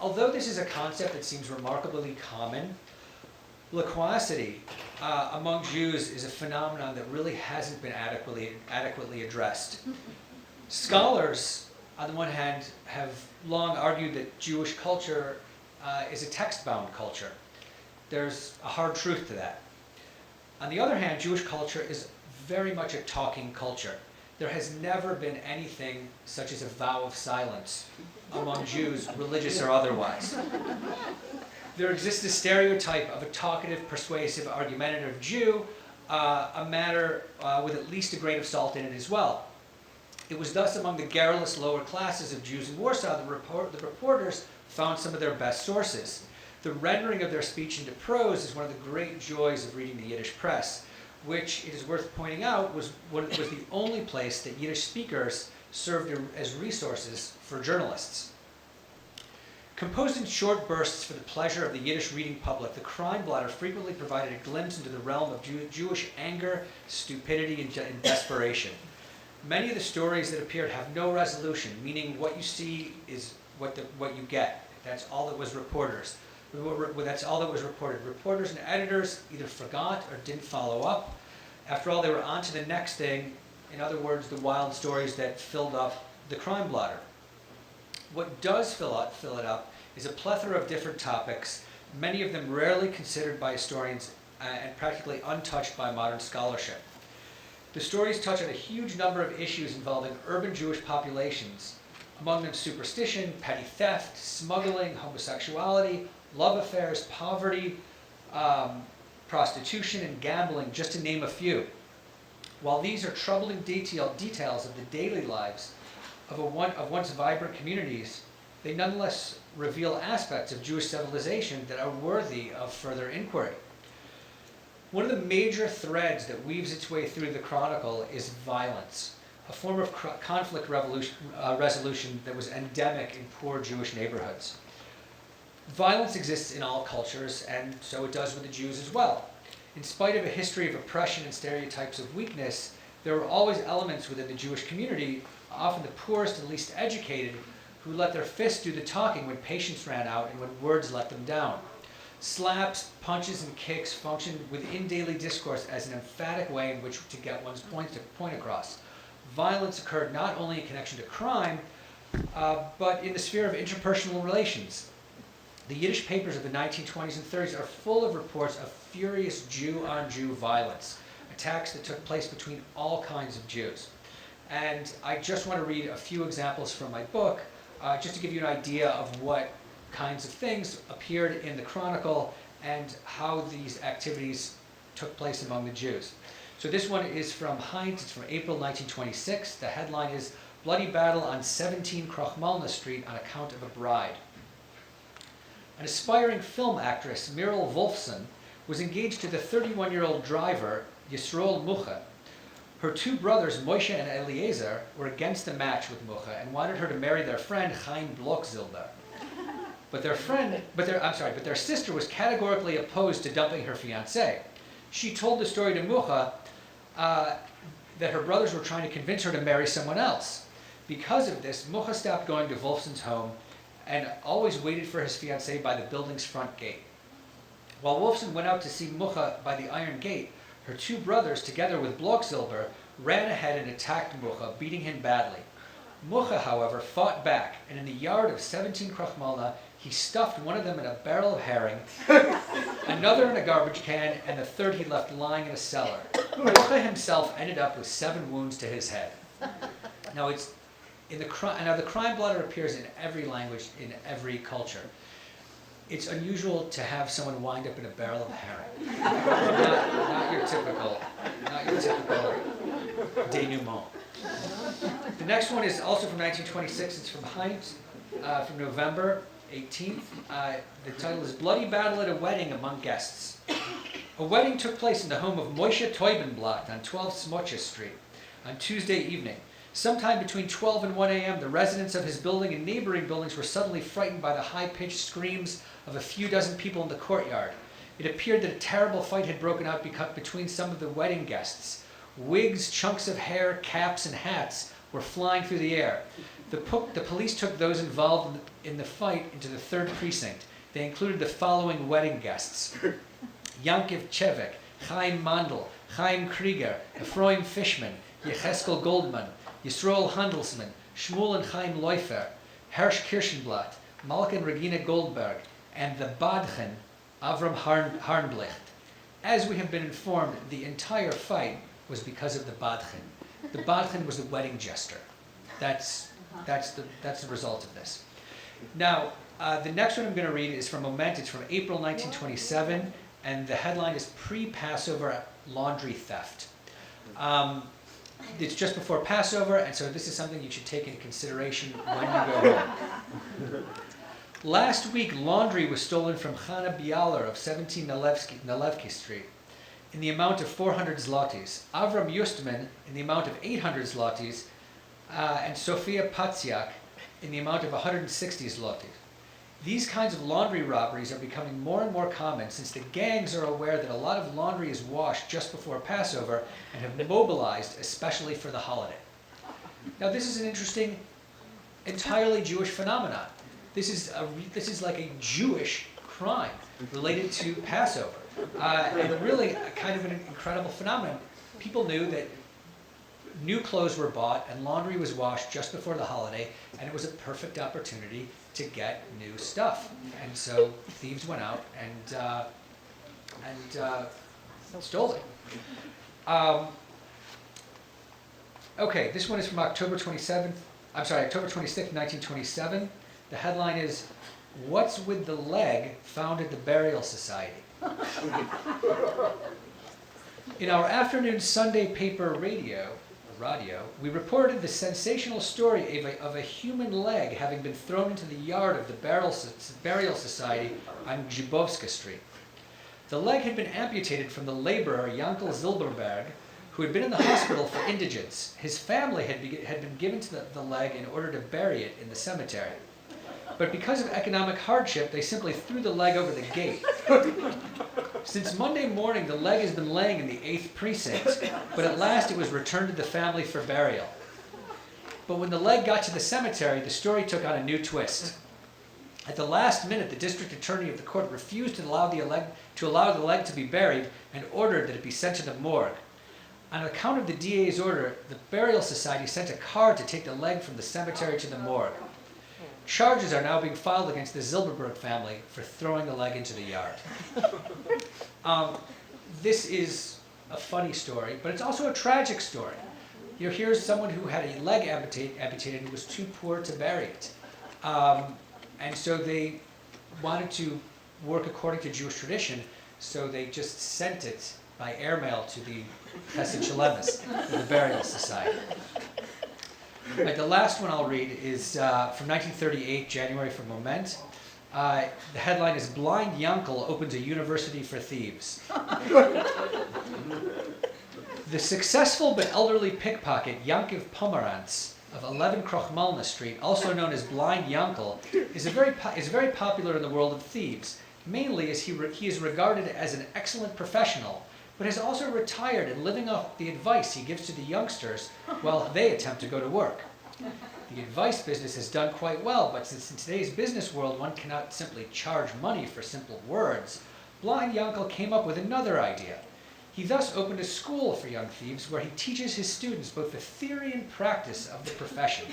although this is a concept that seems remarkably common, loquacity among Jews is a phenomenon that really hasn't been adequately addressed. Scholars, on the one hand, have long argued that Jewish culture is a text-bound culture. There's a hard truth to that. On the other hand, Jewish culture is very much a talking culture. There has never been anything such as a vow of silence among Jews, religious or otherwise. There exists a stereotype of a talkative, persuasive, argumentative Jew, a matter with at least a grain of salt in it as well. It was thus among the garrulous lower classes of Jews in Warsaw the reporters found some of their best sources. The rendering of their speech into prose is one of the great joys of reading the Yiddish press, which, it is worth pointing out, was the only place that Yiddish speakers served as resources for journalists. Composed in short bursts for the pleasure of the Yiddish reading public, the crime blotter frequently provided a glimpse into the realm of Jewish anger, stupidity, and desperation. Many of the stories that appeared have no resolution, meaning what you see is what you get. That's all that was That's all that was reported. Reporters and editors either forgot or didn't follow up, After all, they were on to the next thing. In other words, the wild stories that filled up the crime blotter. What does fill it up is a plethora of different topics, many of them rarely considered by historians and practically untouched by modern scholarship. The stories touch on a huge number of issues involving urban Jewish populations, among them superstition, petty theft, smuggling, homosexuality, love affairs, poverty, prostitution, and gambling, just to name a few. While these are troubling details of the daily lives of once vibrant communities, they nonetheless reveal aspects of Jewish civilization that are worthy of further inquiry. One of the major threads that weaves its way through the Chronicle is violence, a form of conflict resolution that was endemic in poor Jewish neighborhoods. Violence exists in all cultures, and so it does with the Jews as well. In spite of a history of oppression and stereotypes of weakness, there were always elements within the Jewish community, often the poorest and least educated, who let their fists do the talking when patience ran out and when words let them down. Slaps, punches, and kicks functioned within daily discourse as an emphatic way in which to get one's point across. Violence occurred not only in connection to crime, but in the sphere of interpersonal relations. The Yiddish papers of the 1920s and 30s are full of reports of furious Jew-on-Jew violence, attacks that took place between all kinds of Jews. And I just want to read a few examples from my book, just to give you an idea of what kinds of things appeared in the Chronicle and how these activities took place among the Jews. So this one is from Heinz, it's from April 1926. The headline is Bloody Battle on 17 Krochmalna Street on account of a bride. An aspiring film actress, Muriel Wolfson, was engaged to the 31-year-old driver, Yisroel Mucha. Her two brothers, Moshe and Eliezer, were against the match with Mucha and wanted her to marry their friend, Chaim Bloch-Zilber. But their sister was categorically opposed to dumping her fiancé. She told the story to Mucha that her brothers were trying to convince her to marry someone else. Because of this, Mucha stopped going to Wolfson's home and always waited for his fiancée by the building's front gate. While Wolfson went out to see Mucha by the iron gate, her two brothers, together with Bloch-Zilber, ran ahead and attacked Mucha, beating him badly. Mucha, however, fought back, and in the yard of 17 Krochmalna, he stuffed one of them in a barrel of herring, another in a garbage can, and the third he left lying in a cellar. Mucha himself ended up with 7 wounds to his head. Now, the crime blotter appears in every language, in every culture. It's unusual to have someone wind up in a barrel of herring. not your typical denouement. The next one is also from 1926. It's from Heinz, from November 18th. The title is Bloody Battle at a Wedding Among Guests. A wedding took place in the home of Moshe Teubenblatt on 12 Smocha Street on Tuesday evening. Sometime between 12 and 1 a.m., the residents of his building and neighboring buildings were suddenly frightened by the high-pitched screams of a few dozen people in the courtyard. It appeared that a terrible fight had broken out between some of the wedding guests. Wigs, chunks of hair, caps, and hats were flying through the air. The police took those involved in the fight into the 3rd precinct. They included the following wedding guests: Yankiv Chevik, Chaim Mandel, Chaim Krieger, Ephraim Fishman, Yecheskel Goldman, Yisroel Handelsman, Shmuel and Chaim Leufer, Hersh Kirschenblatt, Malka and Regina Goldberg, and the Badchen, Avram Harnblicht. As we have been informed, the entire fight was because of the Badchen. The Badchen was the wedding jester. That's the result of this. Now, the next one I'm going to read is from Moment. It's from April 1927, and the headline is Pre-Passover Laundry Theft. It's just before Passover, and so this is something you should take into consideration when you go home. Last week, laundry was stolen from Chana Bialer of 17 Nalevki Street in the amount of 400 zlotys, Avram Yustman in the amount of 800 zlotys, and Sofia Patziak in the amount of 160 zlotys. These kinds of laundry robberies are becoming more and more common since the gangs are aware that a lot of laundry is washed just before Passover and have mobilized especially for the holiday. Now, this is an interesting, entirely Jewish phenomenon. This is like a Jewish crime related to Passover, and really a kind of an incredible phenomenon. people knew that new clothes were bought and laundry was washed just before the holiday, and it was a perfect opportunity to get new stuff. And so thieves went out and stole it. Okay, this one is from October 26th, 1927. The headline is, "What's with the leg found at the Burial Society?" In our afternoon Sunday paper radio, we reported the sensational story of a human leg having been thrown into the yard of the Burial Society on Jibowska Street. The leg had been amputated from the laborer Yankel Zilberberg, who had been in the hospital for indigence. His family had been given to the leg in order to bury it in the cemetery. But because of economic hardship, they simply threw the leg over the gate. Since Monday morning, the leg has been laying in the 8th precinct, but at last it was returned to the family for burial. But when the leg got to the cemetery, the story took on a new twist. At the last minute, the district attorney of the court refused to allow the leg to be buried and ordered that it be sent to the morgue. On account of the DA's order, the Burial Society sent a car to take the leg from the cemetery to the morgue. Charges are now being filed against the Zilberberg family for throwing the leg into the yard. This is a funny story, but it's also a tragic story. Here's someone who had a leg amputated and was too poor to bury it. And so they wanted to work according to Jewish tradition, so they just sent it by airmail to the Sensationalism, the Burial Society. Right, the last one I'll read is from 1938, January, from Moment. The headline is, "Blind Yankel opens a university for thieves." The successful but elderly pickpocket Yankiv Pomerantz of 11 Krochmalna Street, also known as Blind Yankel, is very popular in the world of thieves, mainly as he is regarded as an excellent professional, but has also retired and living off the advice he gives to the youngsters while they attempt to go to work. The advice business has done quite well, but since in today's business world one cannot simply charge money for simple words, Blind Yankel came up with another idea. He thus opened a school for young thieves where he teaches his students both the theory and practice of the profession.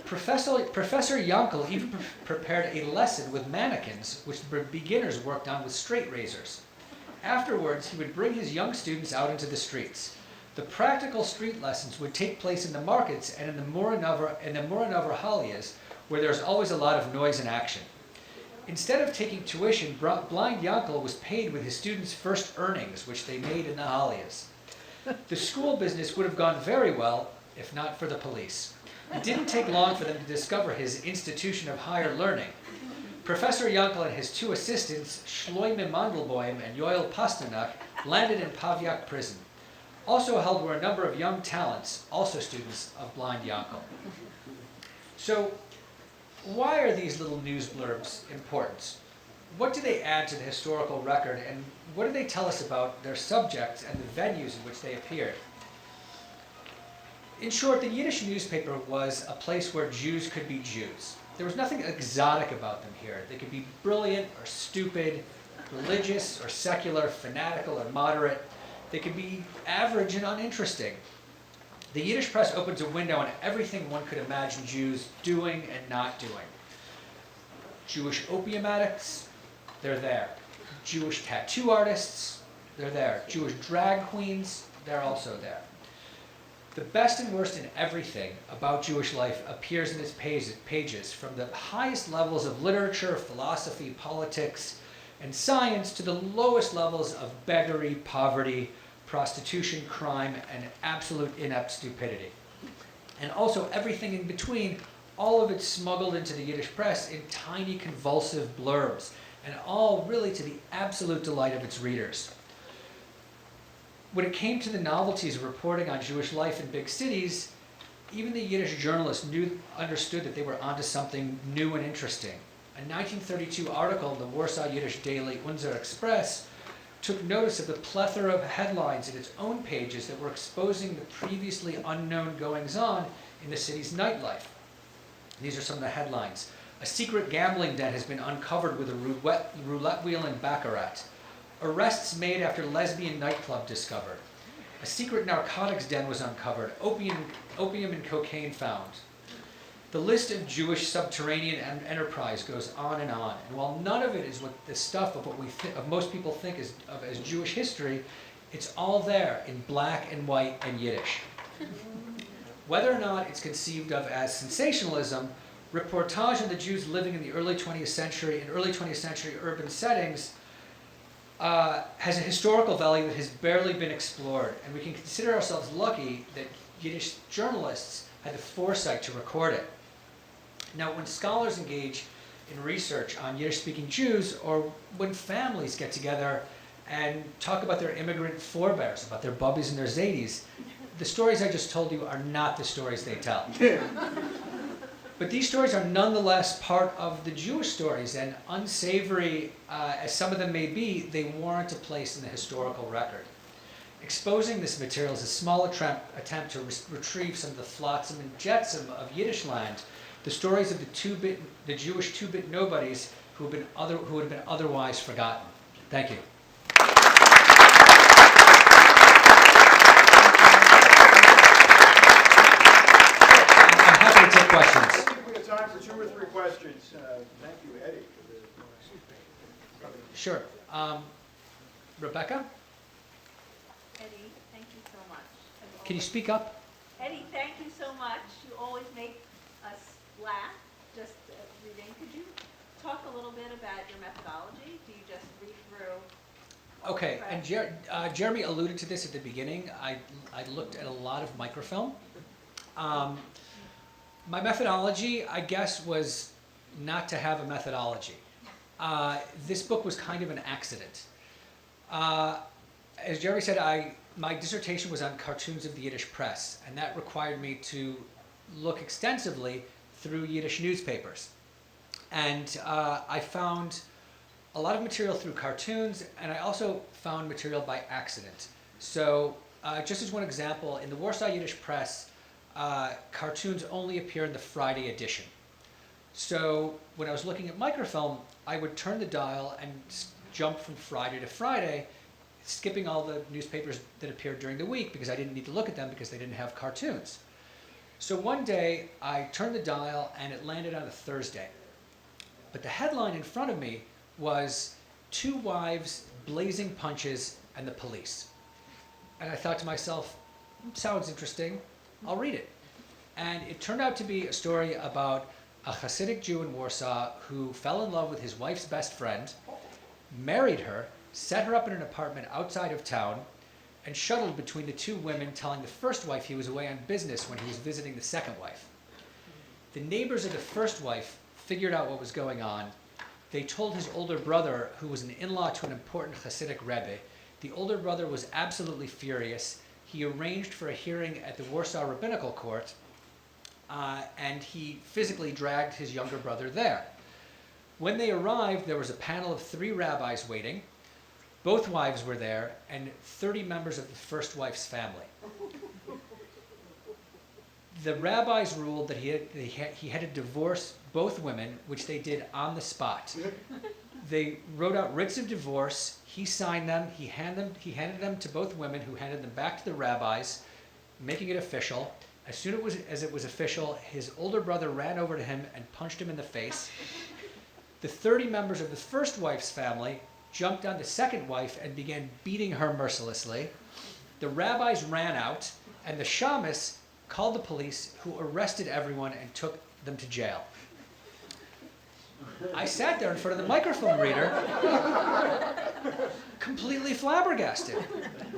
Professor Yankel even prepared a lesson with mannequins, which the beginners worked on with straight razors. Afterwards, he would bring his young students out into the streets. The practical street lessons would take place in the markets and in the Muranover Halias, where there's always a lot of noise and action. Instead of taking tuition, Blind Yankel was paid with his students' first earnings, which they made in the Halias. The school business would have gone very well if not for the police. It didn't take long for them to discover his institution of higher learning. Professor Yankel and his two assistants, Shloime Mandelboim and Yoel Pasternak, landed in Paviak prison. Also held were a number of young talents, also students of Blind Yankel. So, why are these little news blurbs important? What do they add to the historical record, and what do they tell us about their subjects and the venues in which they appeared? In short, the Yiddish newspaper was a place where Jews could be Jews. There was nothing exotic about them here. They could be brilliant or stupid, religious or secular, fanatical or moderate. They could be average and uninteresting. The Yiddish press opens a window on everything one could imagine Jews doing and not doing. Jewish opium addicts, they're there. Jewish tattoo artists, they're there. Jewish drag queens, they're also there. The best and worst in everything about Jewish life appears in its pages, from the highest levels of literature, philosophy, politics, and science to the lowest levels of beggary, poverty, prostitution, crime, and absolute inept stupidity. And also everything in between, all of it smuggled into the Yiddish press in tiny convulsive blurbs, and all really to the absolute delight of its readers. When it came to the novelties of reporting on Jewish life in big cities, even the Yiddish journalists understood that they were onto something new and interesting. A 1932 article in the Warsaw Yiddish daily Unser Express took notice of the plethora of headlines in its own pages that were exposing the previously unknown goings-on in the city's nightlife. These are some of the headlines. A secret gambling den has been uncovered with a roulette wheel and baccarat. Arrests made after lesbian nightclub discovered. A secret narcotics den was uncovered. Opium and cocaine found. The list of Jewish subterranean enterprise goes on. And while none of it is what the stuff of what most people think of as Jewish history, it's all there in black and white and Yiddish. Whether or not it's conceived of as sensationalism, reportage on the Jews living in the early 20th century urban settings has a historical value that has barely been explored, and we can consider ourselves lucky that Yiddish journalists had the foresight to record it. Now, when scholars engage in research on Yiddish-speaking Jews, or when families get together and talk about their immigrant forebears, about their bubbies and their zaydis, the stories I just told you are not the stories they tell. But these stories are nonetheless part of the Jewish stories, and unsavory as some of them may be, they warrant a place in the historical record. Exposing this material is a small attempt to retrieve some of the flotsam and jetsam of Yiddish land, the stories of the Jewish two-bit nobodies who have been otherwise forgotten. Thank you. I'm happy to take questions. I think we have time for 2 or 3 questions. Thank you, Eddie. Sure. Rebecca, Eddie, thank you so much. can you speak up? Eddie, thank you so much. You always make us laugh just reading. Could you talk a little bit about your methodology? Do you just read through? Okay, and Jeremy alluded to this at the beginning. I looked at a lot of microfilm. My methodology, I guess, was not to have a methodology. This book was kind of an accident. As Jeremy said, my dissertation was on cartoons of the Yiddish press, and that required me to look extensively through Yiddish newspapers. And I found a lot of material through cartoons, and I also found material by accident. So just as one example, in the Warsaw Yiddish press, cartoons only appear in the Friday edition. So when I was looking at microfilm, I would turn the dial and jump from Friday to Friday, skipping all the newspapers that appeared during the week because I didn't need to look at them because they didn't have cartoons. So one day I turned the dial and it landed on a Thursday. But the headline in front of me was "Two Wives, Blazing Punches, and the Police." And I thought to myself, sounds interesting, I'll read it. And it turned out to be a story about a Hasidic Jew in Warsaw who fell in love with his wife's best friend, married her, set her up in an apartment outside of town, and shuttled between the two women, telling the first wife he was away on business when he was visiting the second wife. The neighbors of the first wife figured out what was going on. They told his older brother, who was an in-law to an important Hasidic Rebbe. The older brother was absolutely furious. He arranged for a hearing at the Warsaw Rabbinical Court, and he physically dragged his younger brother there. When they arrived, there was a panel of 3 rabbis waiting. Both wives were there, and 30 members of the first wife's family. The rabbis ruled that he had to divorce both women, which they did on the spot. They wrote out writs of divorce. He signed them. He handed them to both women, who handed them back to the rabbis, making it official. As soon as it was official, his older brother ran over to him and punched him in the face. The 30 members of the first wife's family jumped on the second wife and began beating her mercilessly. The rabbis ran out, and the shamus called the police, who arrested everyone and took them to jail. I sat there in front of the microfilm reader, completely flabbergasted.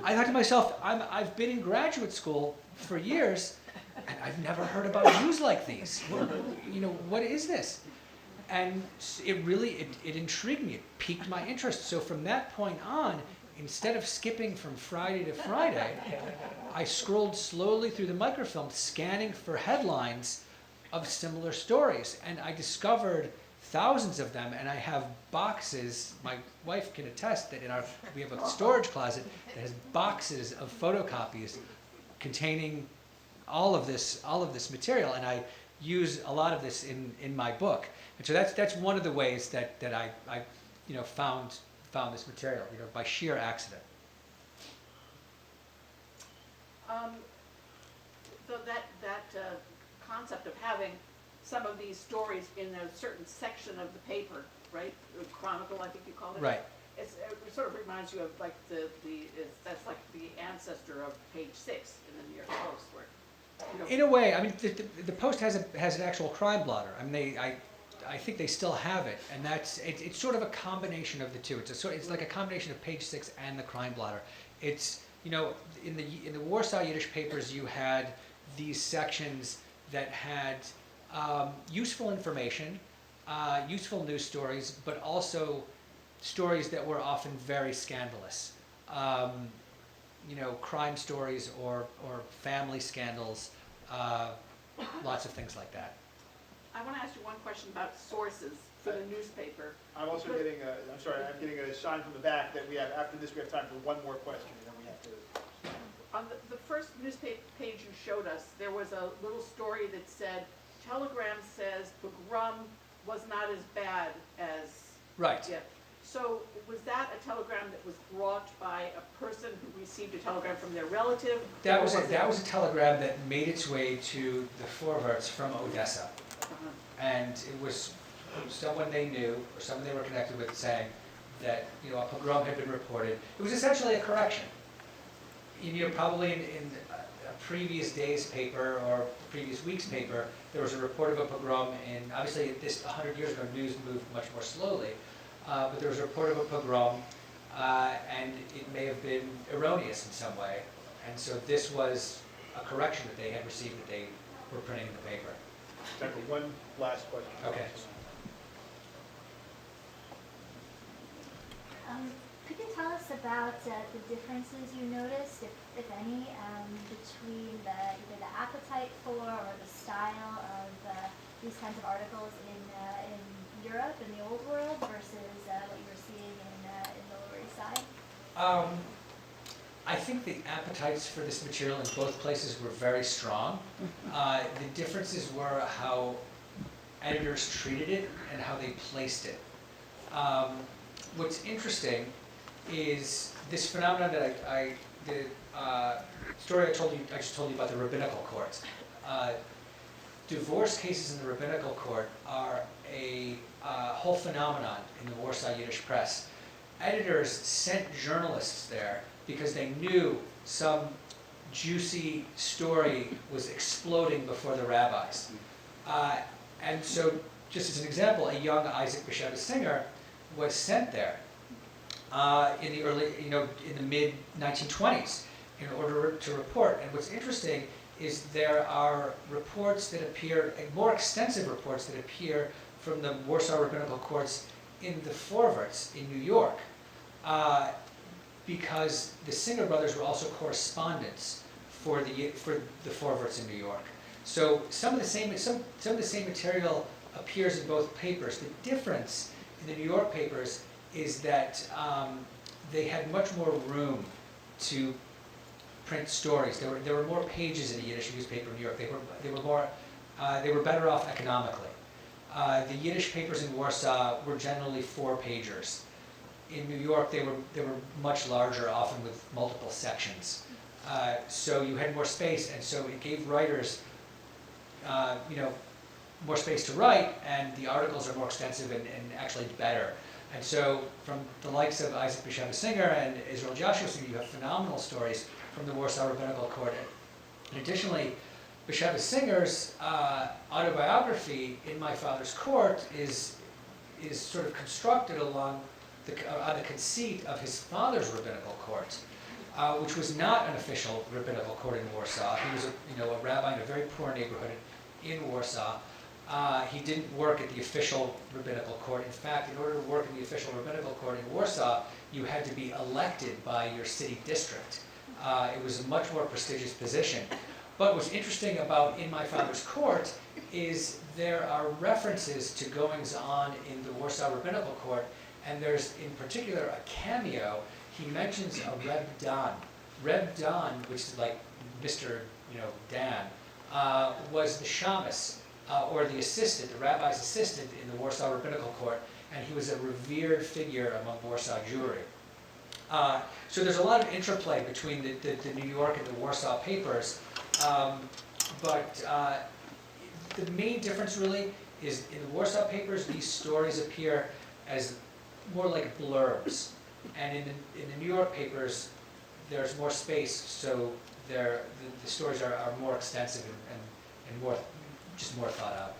I thought to myself, I've been in graduate school for years, and I've never heard about Jews like these. What is this? And it really intrigued me. It piqued my interest. So from that point on, instead of skipping from Friday to Friday, I scrolled slowly through the microfilm, scanning for headlines of similar stories. And I discovered thousands of them, and I have boxes. My wife can attest that we have a storage closet that has boxes of photocopies containing all of this material, and I use a lot of this in my book. And so that's one of the ways that I found found this material, by sheer accident. So that concept of having some of these stories in a certain section of the paper, right? Chronicle, I think you called it. Right. It sort of reminds you of like that's like the ancestor of page 6 in the New York Post, where. In a way, I mean, the Post has an actual crime blotter. I mean, I think they still have it, and it's sort of a combination of the two. It's like a combination of page 6 and the crime blotter. It's in the Warsaw Yiddish papers, you had these sections that had useful information, useful news stories, but also stories that were often very scandalous. Crime stories or family scandals, lots of things like that. I want to ask you one question about sources for the newspaper. I'm also getting I'm getting a sign from the back that we have, after this, we have time for one more question, and then we have to. On the first newspaper page you showed us, there was a little story that said, Telegram says pogrom was not as bad as. Right. Yeah. So was that a telegram that was brought by a person who received a telegram from their relative? That was a telegram that made its way to the Forwarts from Odessa. And it was someone they knew, or someone they were connected with, saying that a pogrom had been reported. It was essentially a correction. Probably in a previous day's paper or previous week's paper, there was a report of a pogrom in, obviously 100 years ago, news moved much more slowly, but there was a report of a pogrom, and it may have been erroneous in some way. And so this was a correction that they had received that they were printing in the paper. Time for one last question. Okay. Could you tell us about the differences you noticed, if any, between either the appetite for or the style of these kinds of articles in Europe, in the Old World, versus what you were seeing in the Lower East Side? I think the appetites for this material in both places were very strong. The differences were how editors treated it and how they placed it. What's interesting is this phenomenon that the story I just told you about the rabbinical courts. Divorce cases in the rabbinical court are a whole phenomenon in the Warsaw Yiddish press. Editors sent journalists there because they knew some juicy story was exploding before the rabbis. And so, just as an example, a young Isaac Bashevis Singer was sent there in the early, in the mid 1920s in order to report. And what's interesting is there are reports that appear, more extensive reports that appear from the Warsaw Rabbinical Courts in the Forwarts in New York, because the Singer brothers were also correspondents for the Forwarts in New York. So some of the same material appears in both papers. The difference in the New York papers is that they had much more room to print stories. There were more pages in a Yiddish newspaper in New York. They were better off economically. The Yiddish papers in Warsaw were generally 4-pagers. In New York, they were much larger, often with multiple sections. So you had more space, and so it gave writers, more space to write, and the articles are more extensive and actually better. And so, from the likes of Isaac Bashevis Singer and Israel Joshua Singer, you have phenomenal stories from the Warsaw Rabbinical Court. And additionally, Bashevis Singer's autobiography, In My Father's Court, is sort of constructed along on the conceit of his father's rabbinical court, which was not an official rabbinical court in Warsaw. He was a rabbi in a very poor neighborhood in Warsaw. He didn't work at the official rabbinical court. In fact, in order to work in the official rabbinical court in Warsaw, you had to be elected by your city district. It was a much more prestigious position. But what's interesting about In My Father's Court is there are references to goings-on in the Warsaw Rabbinical Court, and there's in particular a cameo. He mentions a Reb Dan. Reb Dan, which is like Mr. Dan, was the shamus, or the assistant, the rabbi's assistant in the Warsaw Rabbinical Court. and he was a revered figure among Warsaw Jewry. So there's a lot of interplay between the New York and the Warsaw papers, but the main difference really is in the Warsaw papers, these stories appear as more like blurbs, and in the New York papers, there's more space, so the stories are more extensive and more thought out.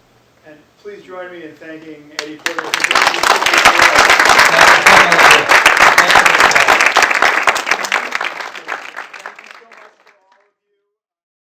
And please join me in thanking Eddy Portnoy for